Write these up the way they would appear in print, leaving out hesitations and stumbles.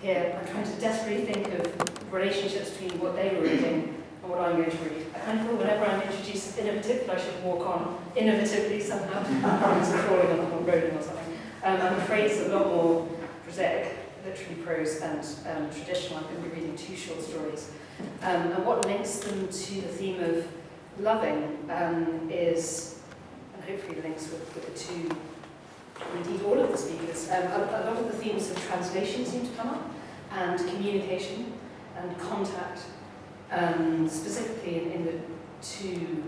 here, I'm trying to desperately think of relationships between what they were reading and what I'm going to read. I kind of feel whenever I'm introduced as innovative, that I should walk on innovatively somehow. I'm just crawling on or rolling or something. I'm afraid it's a lot more prosaic, literary prose and traditional. I'm going to be reading 2 short stories. And what links them to the theme of loving is, and hopefully links with the 2, indeed all of the speakers, a lot of the themes of translation seem to come up, and communication and contact, specifically in the 2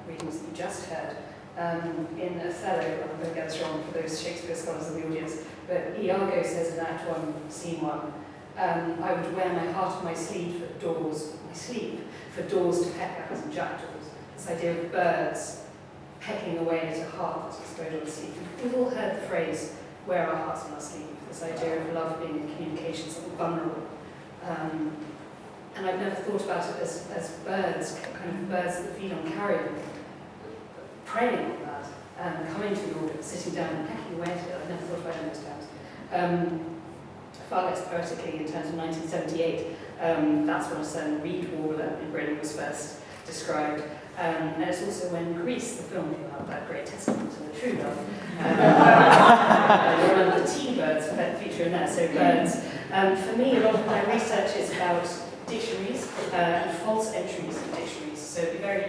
readings that you just heard. In Othello, I'm going to get this wrong for those Shakespeare scholars in the audience, but Iago says in Act 1, Scene 1, I would wear my heart on my sleeve for doors to peck at and jackdaws. This idea of birds pecking away at a heart that's exposed on the sleeve. We've all heard the phrase, wear our hearts on our sleeve, this idea of love being in communication, something vulnerable. And I've never thought about it as birds, kind of birds that feed on carrion, preying on that, coming to the orbit, sitting down and pecking away at it. I've never thought about it in those terms. Far less poetically, in terms of 1978, that's when a certain reed warbler in Britain was first described. And it's also when Grease, the film, came out, that great testament to the true love. Remember the T-birds feature in there, so birds. For me, a lot of my research is about dictionaries and false entries in dictionaries. So it'd be very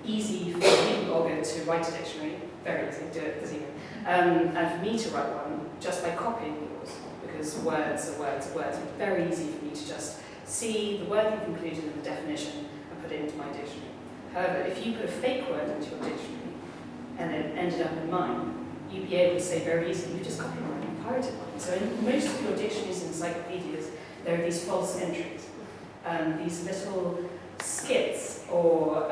easy for any blogger to write a dictionary, very easy to do it this evening, and for me to write one just by copying yours, because words are words are words. It's very easy for me to just see the word you've included in the definition and put it into my dictionary. However, if you put a fake word into your dictionary and it ended up in mine, you'd be able to say very easily, you just copied mine and pirated mine. So in most of your dictionaries and encyclopedias, there are these false entries, these little skits or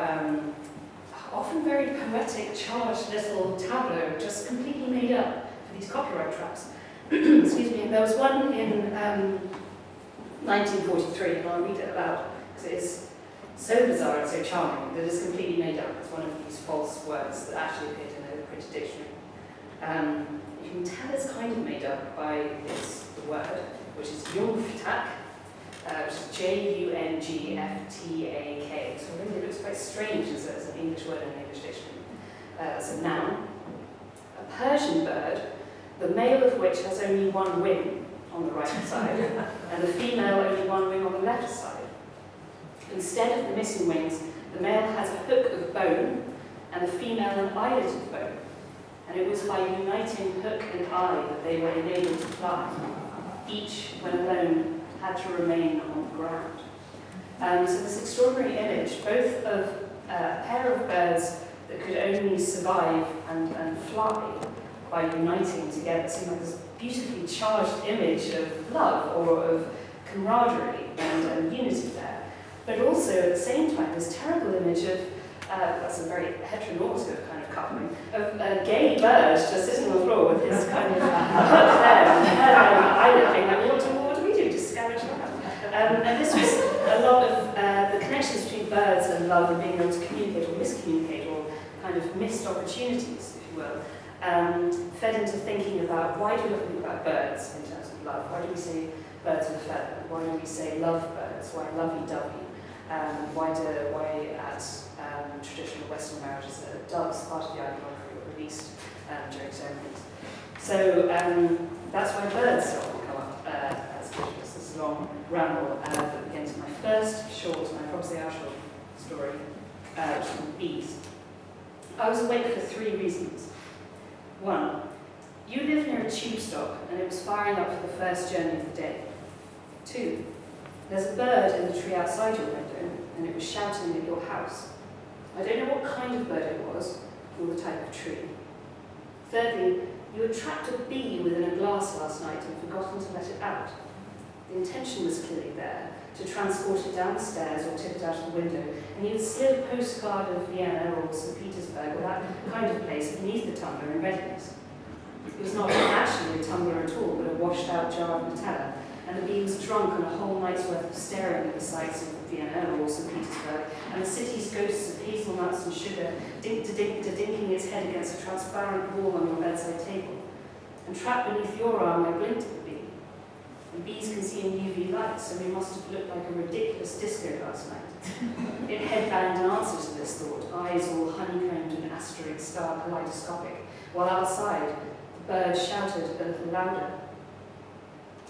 often very poetic, charged little tableaux, just completely made up for these copyright traps. Excuse me, and there was one in 1943, and I'll read it aloud, because it is so bizarre and so charming that it's completely made up. It's one of these false words that actually appeared in a printed dictionary. You can tell it's kind of made up by the word, which is Jungftak, which is Jungftak. So really it looks quite strange as an English word in an English dictionary. It's a noun. A Persian bird, the male of which has only one wing on the right side, and the female only one wing on the left side. Instead of the missing wings, the male has a hook of bone, and the female an eyelet of bone. And it was by uniting hook and eye that they were enabled to fly. Each, when alone, had to remain on the ground. So this extraordinary image, both of a pair of birds that could only survive and fly by uniting together, seemed like this beautifully charged image of love or of camaraderie and unity there. But also, at the same time, this terrible image of, that's a very heteronormative kind of coupling, of a gay bird just sitting on the floor with his kind of hook there and eyelid being like, what do we do? Just scavenge around. And this was a lot of the connections between birds and love and being able to communicate or miscommunicate or kind of missed opportunities, if you will, fed into thinking about why do we think about birds in terms of love? Why do we say birds of a feather? Why do we say love birds? Why lovey-dovey? Why at traditional Western marriages are doves part of the iconography or released during ceremonies? So that's why birds often come up as visuals. This long ramble that begins with my first short, and I promise they are short, story, which is called Bees. I was awake for 3 reasons. 1, you live near a tube stop and it was firing up for the first journey of the day. 2, there's a bird in the tree outside your window and it was shouting at your house. I don't know what kind of bird it was or the type of tree. Thirdly, you had trapped a bee within a glass last night and forgotten to let it out. The intention was clearly there, to transport it downstairs or tip it out of the window, and you had slid a postcard of Vienna or St. Petersburg or that kind of place beneath the tumbler in readiness. It was not actually a tumbler at all, but a washed-out jar of Nutella, and the bee was drunk on a whole night's worth of staring at the sights of Vienna or St. Petersburg, and the city's ghosts of hazelnuts and sugar dinking its head against a transparent wall on your bedside table. And trapped beneath your arm, I blinked at the bee. And bees can see in UV light, so we must have looked like a ridiculous disco last night. It headbanged in answer to this thought, eyes all honeycombed and asterisk star kaleidoscopic, while outside, the bird shouted a little louder.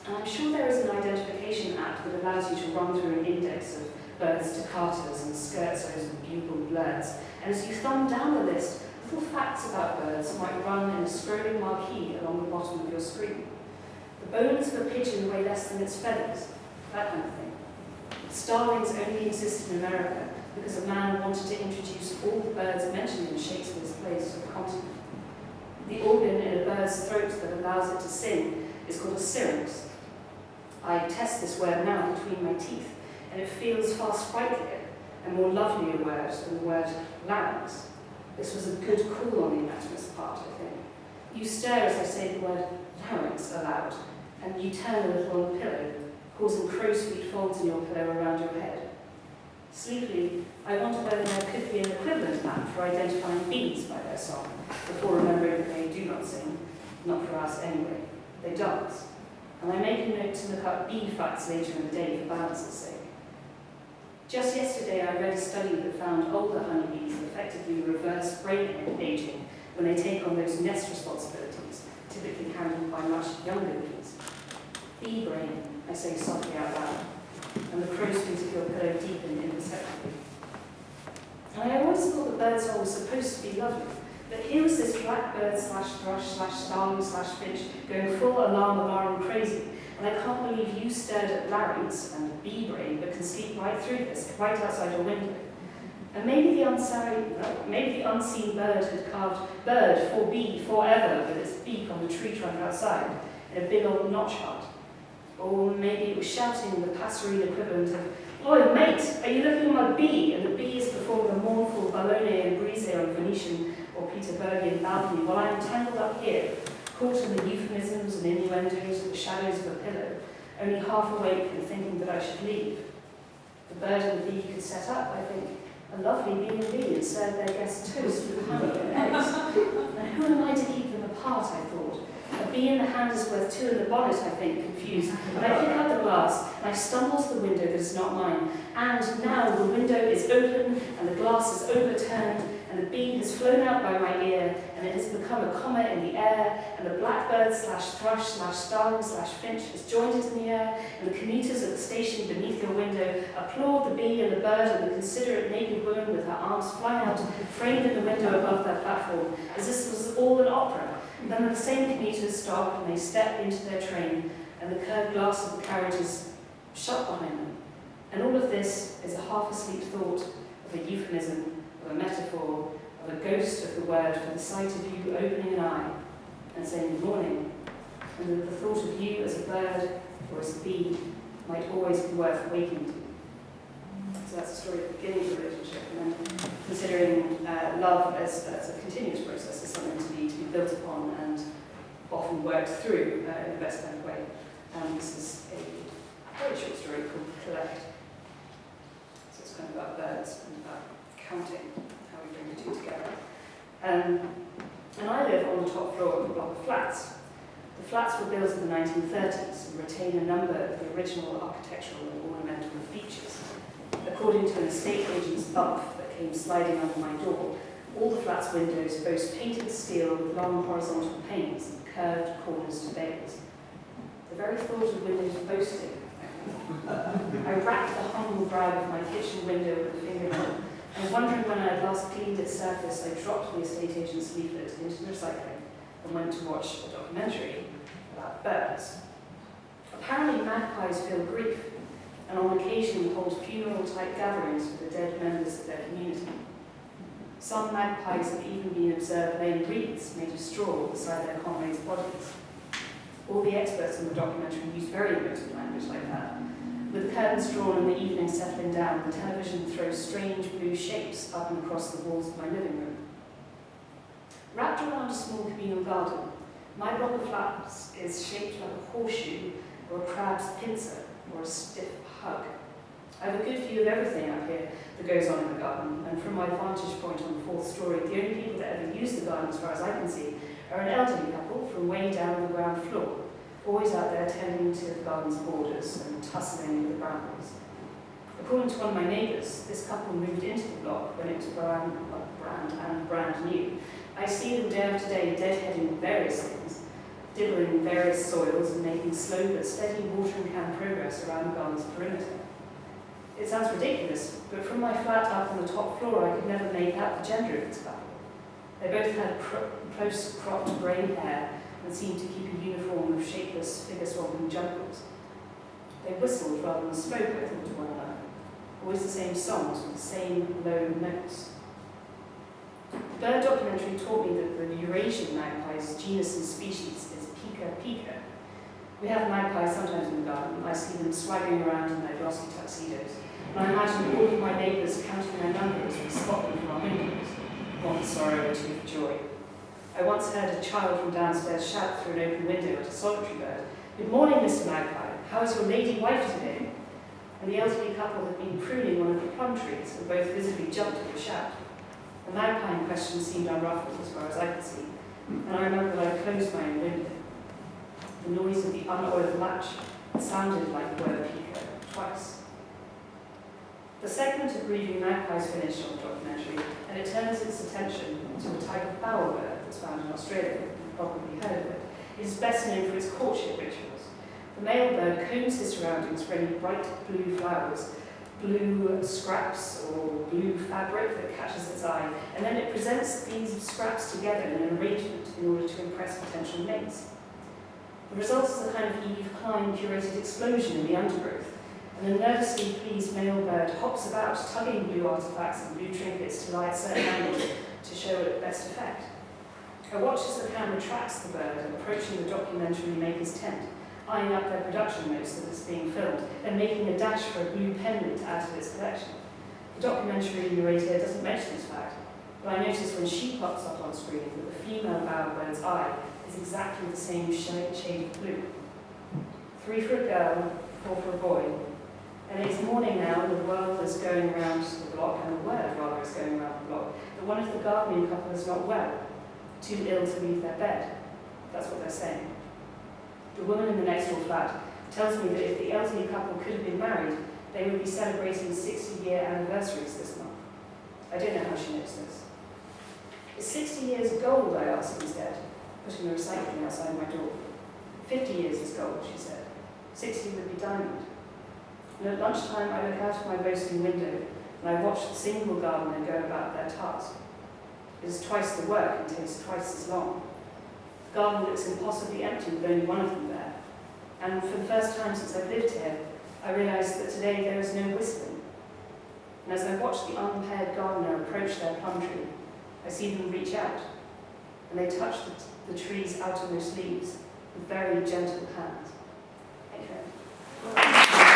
And I'm sure there is an identification app that allows you to run through an index of birds toccators and scherzos and bugle blurs. And as you thumb down the list, little facts about birds might run in a scrolling marquee along the bottom of your screen. The bones of a pigeon weigh less than its feathers, that kind of thing. Starlings only exist in America because a man wanted to introduce all the birds mentioned in Shakespeare's plays to the continent. The organ in a bird's throat that allows it to sing is called a syrinx. I test this word now between my teeth, and it feels far sprightlier and more lovely a word than the word larynx. This was a good call on the anatomist's part, I think. You stare as I say the word larynx aloud, and you turn a little on the pillow, causing crow's feet folds in your pillow around your head. Sleepily, I wonder whether there could be an equivalent app for identifying bees by their song, before remembering that they do not sing, not for us anyway. They dance. And I make a note to look up bee facts later in the day for balance's sake. Just yesterday I read a study that found older honeybees effectively reverse brain aging when they take on those nest responsibilities, typically handled by much younger bees. Bee brain, I say softly out loud, and the crow's feet of your pillow deepen imperceptibly. And I always thought that birdsong was supposed to be lovely, but here was this blackbird slash thrush slash starling slash finch going full alarm crazy, and I can't believe you stared at larynx and bee brain but can sleep right through this, right outside your window. And maybe the unseen bird had carved bird for bee forever with its beak on the tree trunk outside in a big old notch art. Or maybe it was shouting the passerine equivalent of, "Oi, mate, are you looking at my bee?" And the bee is performing a mournful ballone and brise on Venetian or Peterburgian balcony while I am tangled up here, caught in the euphemisms and innuendos of the shadows of a pillow, only half awake and thinking that I should leave. The bird and the bee could set up, I think, a lovely B&B and serve their guests toast with honey and eggs. Now who am I to keep them apart, I thought. A bee in the hand is worth two in the bonnet, I think, confused. And I pick up the glass, and I stumble to the window that is not mine. And now the window is open, and the glass is overturned, and the bee has flown out by my ear, and it has become a comma in the air, and the blackbird slash thrush slash starling slash finch has joined it in the air, and the commuters at the station beneath your window applaud the bee and the bird and the considerate naked woman with her arms flung out, framed in the window above their platform, as this was all an opera. And then the same commuters stop and they step into their train, and the curved glass of the carriage is shut behind them. And all of this is a half-asleep thought of a euphemism, of a metaphor, of a ghost of the word for the sight of you opening an eye and saying good morning, and that the thought of you as a bird or as a bee might always be worth waking to. So that's the story of the beginning of the relationship, and then considering love as a continuous process, as something to be built upon and often worked through in the best kind of way. This is a very short story called Collect. So it's kind of about birds and about counting, how we bring the two together. And I live on the top floor of a block of flats. The flats were built in the 1930s and retain a number of the original architectural and ornamental features. According to an estate agent's bump that came sliding under my door, all the flat's windows boast painted steel with long horizontal panes and curved corners to bays. The very thought of windows boasting. I racked the humble grab of my kitchen window with a fingernail, and wondering when I had last cleaned its surface, I dropped the estate agent's leaflet into the recycling and went to watch a documentary about birds. Apparently magpies feel grief, and on occasion hold funeral-type gatherings for the dead members of their community. Some magpies have even been observed laying wreaths made of straw beside their comrades' bodies. All the experts in the documentary use very emotive language like that. With the curtains drawn and the evening settling down, the television throws strange blue shapes up and across the walls of my living room. Wrapped around a small communal garden, my block of flats is shaped like a horseshoe or a crab's pincer or a stiff hug. I have a good view of everything out here that goes on in the garden, and from my vantage point on the fourth story, the only people that ever use the garden, as far as I can see, are an elderly couple from way down on the ground floor, boys out there tending to the garden's borders and tussling with the brambles. According to one of my neighbours, this couple moved into the block when it was brand new. I see them day after day deadheading various things, dibbling various soils and making slow but steady watering can progress around the garden's perimeter. It sounds ridiculous, but from my flat up on the top floor I could never make out the gender of this couple. They both had close-cropped grey hair and seemed to keep a uniform of shapeless, figure-swapping jumpers. They whistled rather than spoke, I thought, to one another. Always the same songs with the same low notes. The bird documentary taught me that the Eurasian magpie's genus and species is Pica pica. We have magpies sometimes in the garden. I see them swaggering around in their glossy tuxedos, and I imagine all of my neighbours counting their numbers as we spot them from our windows. One for sorrow, two for joy. I once heard a child from downstairs shout through an open window at a solitary bird, "Good morning, Mr. Magpie. How is your lady wife today?" And the elderly couple had been pruning one of the plum trees and both visibly jumped at the shout. The magpie in question seemed unruffled as far as I could see, and I remember that I closed my own window. The noise of the unoiled latch sounded like the word pica twice. The segment of grieving magpies finished on the documentary, and it turns its attention to a type of bowerbird that's found in Australia. You've probably heard of it. It is best known for its courtship rituals. The male bird combs his surroundings for any bright blue flowers, blue scraps or blue fabric that catches its eye, and then it presents these scraps together in an arrangement in order to impress potential mates. The result is a kind of Eve Klein curated explosion in the undergrowth, and a nervously pleased male bird hops about, tugging blue artifacts and blue trinkets to lie at certain angles to show it best effect. I watch as the camera tracks the bird approaching the documentary maker's tent, eyeing up their production notes that it's being filmed, and making a dash for a blue pendant out of its collection. The documentary narrator doesn't mention this fact, but I notice when she pops up on screen that the female bowerbird's eye is exactly the same shade of blue. 3 for a girl, 4 for a boy. And it's morning now, and the world is going around the block, and the word rather is going around the block, that one of the gardening couple is not well, too ill to leave their bed. That's what they're saying. The woman in the next door flat tells me that if the elderly couple could have been married, they would be celebrating 60-year anniversaries this month. I don't know how she knows this. Is 60 years gold, I asked instead, putting the recycling outside my door. 50 years is gold, she said. 60 would be diamond. And at lunchtime, I look out of my boasting window and I watch the single gardener go about their task. It is twice the work and takes twice as long. The garden looks impossibly empty with only one of them there. And for the first time since I've lived here, I realise that today there is no whistling. And as I watch the unpaired gardener approach their plum tree, I see them reach out, and they touch the tree's outermost leaves with very gentle hands. Thank you.